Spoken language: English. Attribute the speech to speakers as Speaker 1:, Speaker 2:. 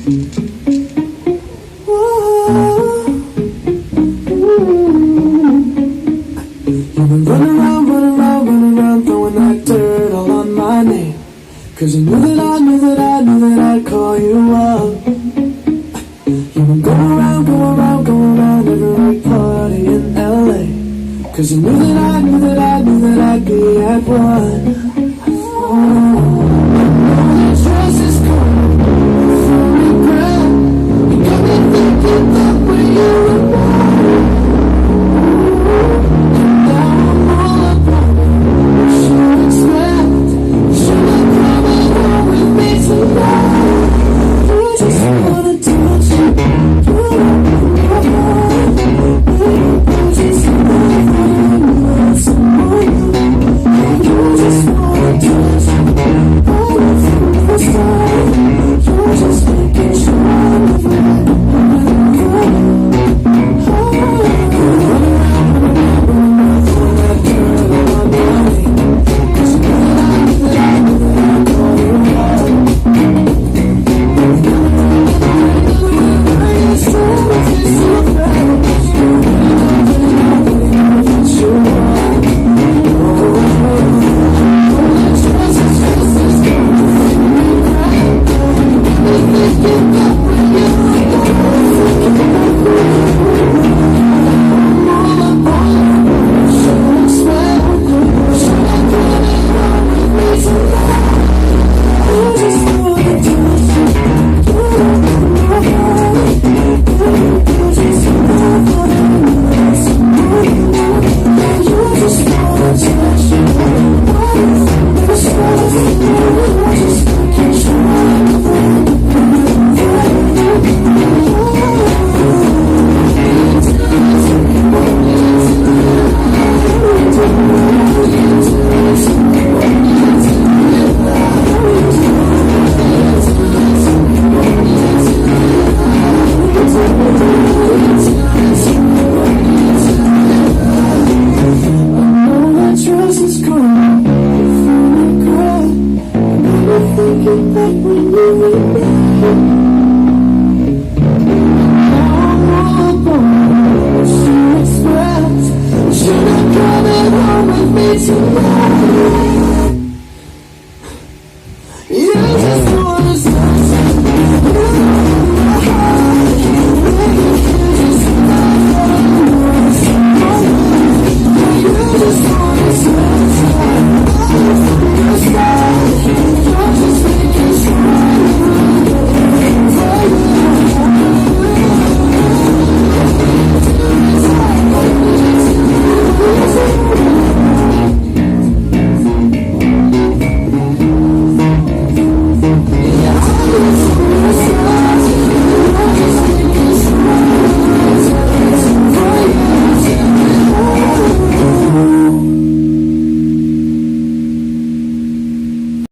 Speaker 1: You've been running around, throwing that dirt all on my name. 'Cause you knew that I'd call you up. You've been going around every party in LA. 'Cause you knew that I'd be at one. This dress is cold, full of regret. You got me thinking that when you were born. And now I'm all upon you. What you expect? Should I come home with me tonight? You just wanna touch it. You don't know my heart. You just wanna someone. You just wanna touch it. All of the time. You're just making sure I'm right. Should I come home with me tonight?